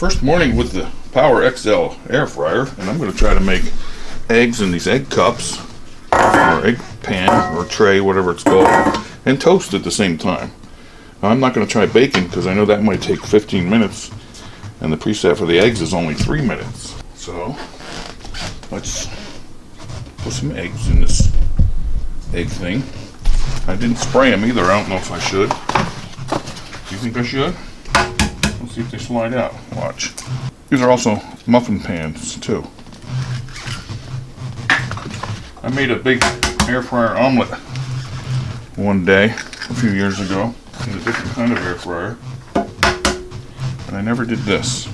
First morning with the Power XL air fryer, and I'm going to try to make eggs in these egg cups, or egg pan, or tray, whatever it's called, and toast at the same time. Now, I'm not going to try baking because I know that might take 15 minutes, and the preset for the eggs is only 3 minutes. So, let's put some eggs in this egg thing. I didn't spray them either. I don't know if I should. Do you think I should? Let's see if they slide out. Watch. These are also muffin pans, too. I made a big air fryer omelet one day, a few years ago, in a different kind of air fryer. And I never did this.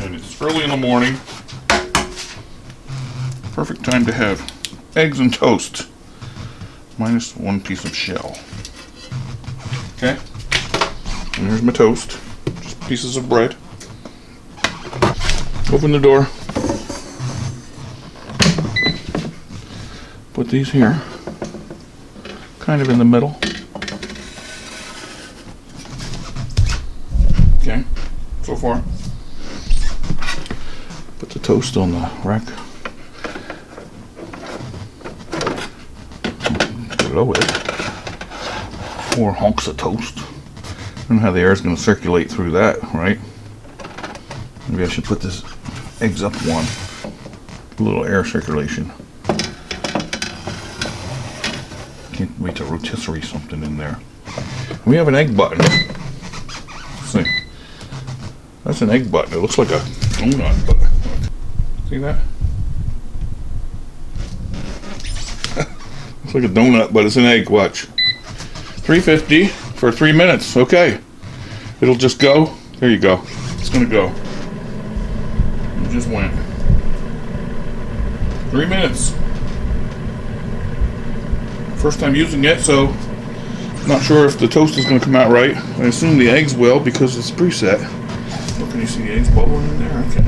And it's early in the morning. Perfect time to have eggs and toast. Minus one piece of shell. Okay? And here's my toast. Just pieces of bread. Open the door. Put these here. Kind of in the middle. Okay, so far. Put the toast on the rack. Below it. 4 hunks of toast. I don't know how the air is going to circulate through that, right? Maybe I should put this eggs up one. A little air circulation. Can't wait to rotisserie something in there. We have an egg button. Let's see. That's an egg button. It looks like a donut button. See that? Looks like a donut, but it's an egg. Watch. 350 for 3 minutes. Okay. It'll just go. There you go. It's gonna go. It just went. 3 minutes. First time using it, so not sure if the toast is gonna come out right. I assume the eggs will because it's preset. Oh, can you see the eggs bubbling in there? I can.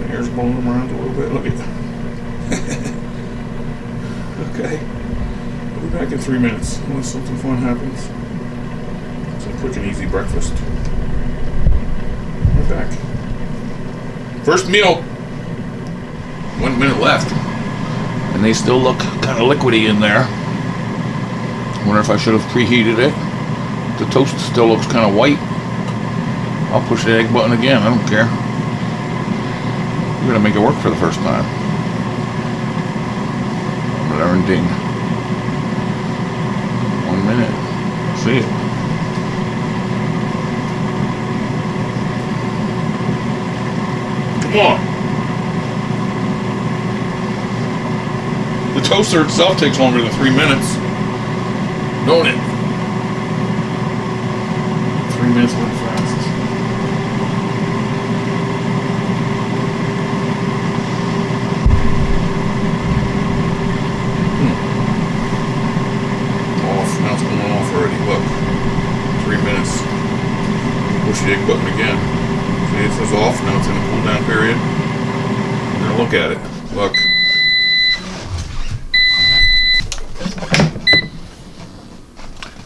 The air's blowing them around a little bit. Look at that. Okay. I'll be back in 3 minutes unless something fun happens. It's a quick and easy breakfast. We're back. First meal. 1 minute left. And they still look kind of liquidy in there. Wonder if I should have preheated it. The toast still looks kind of white. I'll push the egg button again. I don't care. We're gonna make it work for the first time. Learning. 1 minute. See it. Come on. The toaster itself takes longer than 3 minutes. Don't it? 3 minutes went fast. Off. Now it's going off already. Look. 3 minutes. Push the egg button again. See, it says off. Now it's in a cool down period. Now look at it. Look.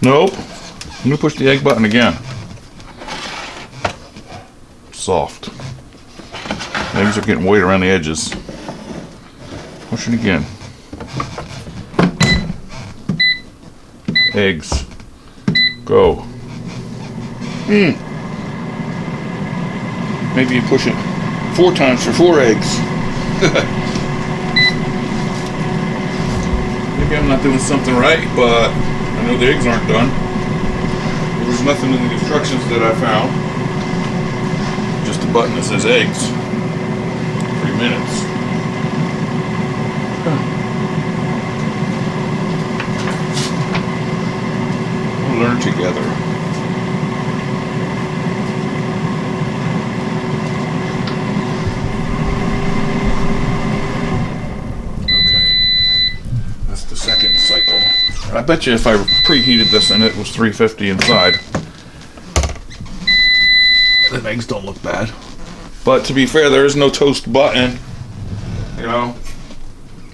Nope. I'm going to push the egg button again. Soft. Eggs are getting white around the edges. Push it again. Eggs. Go. Maybe you push it 4 times for 4 eggs. Maybe I'm not doing something right, but I know the eggs aren't done. There was nothing in the instructions that I found. Just a button that says eggs. 3 minutes. We'll learn together. Okay. That's the second cycle. I bet you if I preheated this and it was 350 inside, the eggs don't look bad. But to be fair, there is no toast button. You know,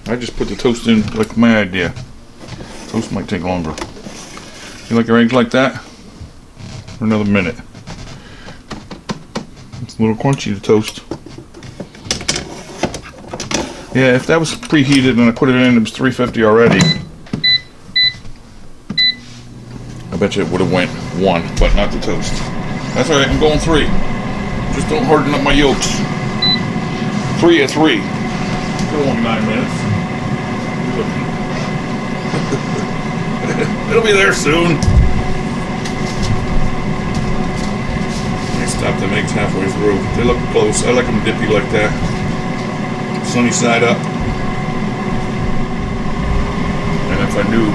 I just put the toast in like my idea. Toast might take longer. You like your eggs like that? for another minute. It's a little crunchy to toast. Yeah, if that was preheated and I put it in, it was 350 already. I bet you it would have went 1, but not the toast. That's alright, I'm going 3. Just don't harden up my yolks. 3 at 3. Still only 9 minutes. It'll be there soon. I stopped the eggs halfway through. They look close. I like them dippy like that. Sunny side up. And if I knew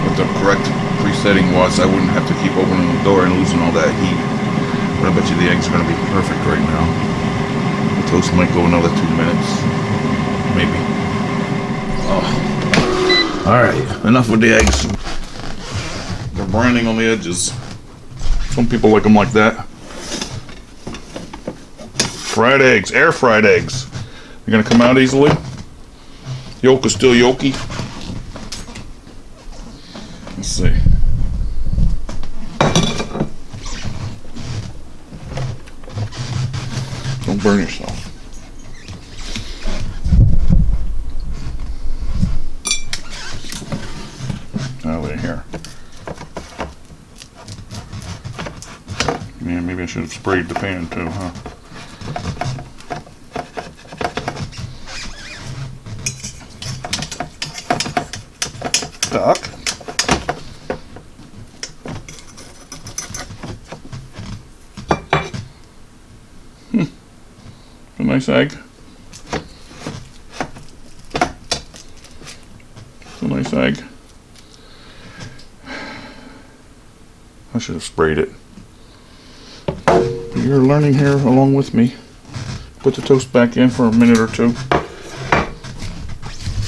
what the correct presetting was, I wouldn't have to keep opening the door and losing all that heat. But I bet you the eggs are going to be perfect right now. The toast might go another 2 minutes. Maybe. Oh. Alright, enough with the eggs. They're browning on the edges. Some people like them like that. Fried eggs, air fried eggs. They're going to come out easily. Yolk is still yolky. Let's see. Don't burn yourself. Out of here. Man, maybe I should have sprayed the pan too, huh? Duck. A nice egg. It's a nice egg. I should have sprayed it. You're learning here along with me. Put the toast back in for a minute or 2.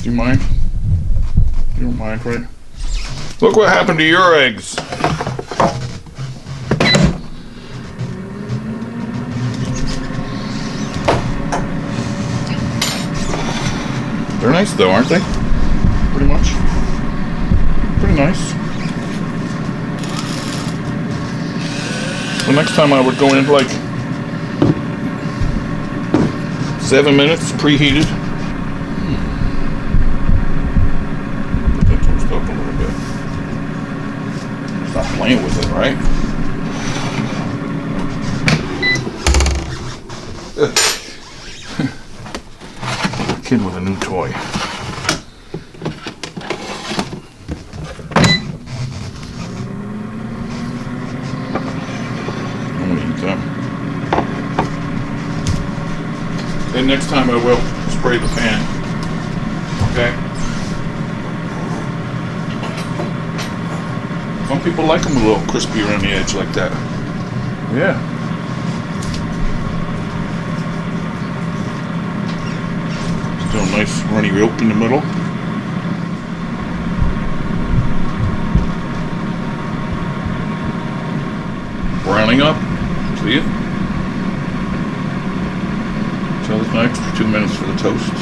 Do you mind? You don't mind, right? Look what happened to your eggs. They're nice though, aren't they? Pretty much. Pretty nice. The next time I would go in like 7 minutes, preheated. Put that toast up a little bit. Stop playing with it, right? Kid with a new toy. I'm gonna eat them. And next time I will spray the pan. Okay? Some people like them a little crispy around the edge like that. Yeah. Still nice runny yolk in the middle. Browning up. See it? So there's an extra 2 minutes for the toast.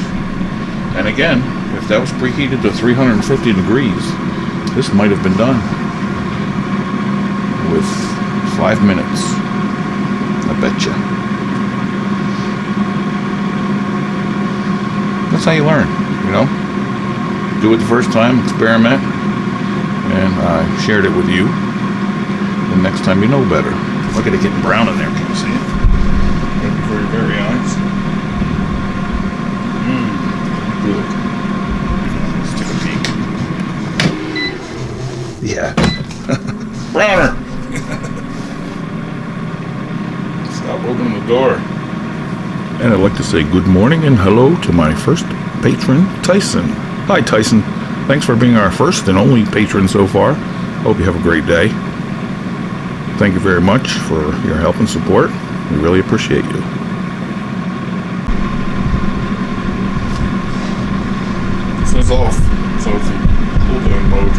And again, if that was preheated to 350 degrees, this might have been done with 5 minutes. I betcha. That's how you learn, you know? Do it the first time, experiment, and I shared it with you. The next time you know better. Look at it getting brown in there, can you see it? Right before your very eyes. Good. Let's take a peek. Yeah. Browner! Stop opening the door. And I'd like to say good morning and hello to my first patron, Tyson. Hi, Tyson. Thanks for being our first and only patron so far. Hope you have a great day. Thank you very much for your help and support. We really appreciate you. This is off, so it's in cool down mode.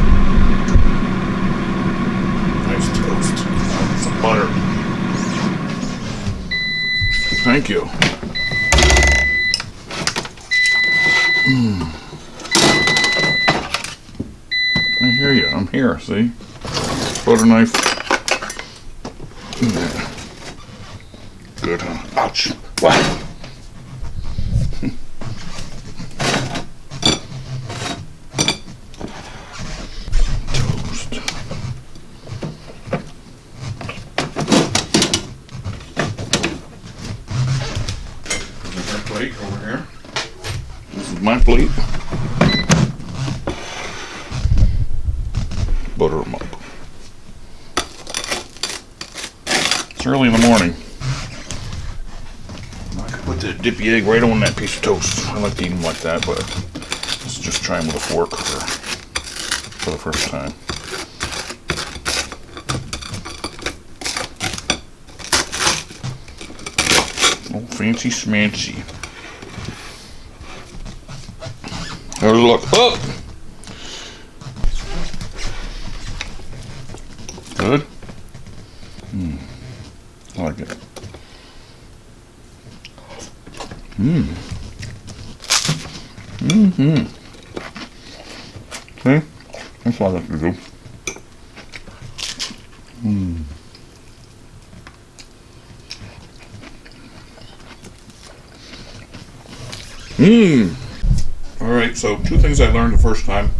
Nice toast. Some butter. Thank you. I hear you. I'm here, see? Butter knife. Good, huh? Ouch. Wow. Toast. There's our plate over here. This is my plate. Butter them up. It's early in the morning. I could put the dippy egg right on that piece of toast. I like to eat them like that, but let's just try them with a fork for the first time. Oh, fancy schmancy. There's a look. Oh! Good? I like it. See? That's what I like to do. Alright, so two things I learned the first time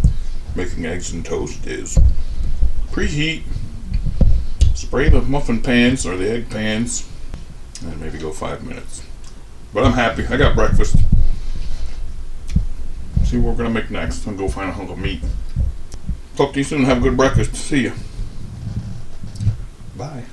making eggs and toast is preheat, spray the muffin pans or the egg pans, and maybe go 5 minutes. But I'm happy. I got breakfast. See what we're going to make next. I'm going to go find a hunk of meat. Talk to you soon. Have a good breakfast. See you. Bye.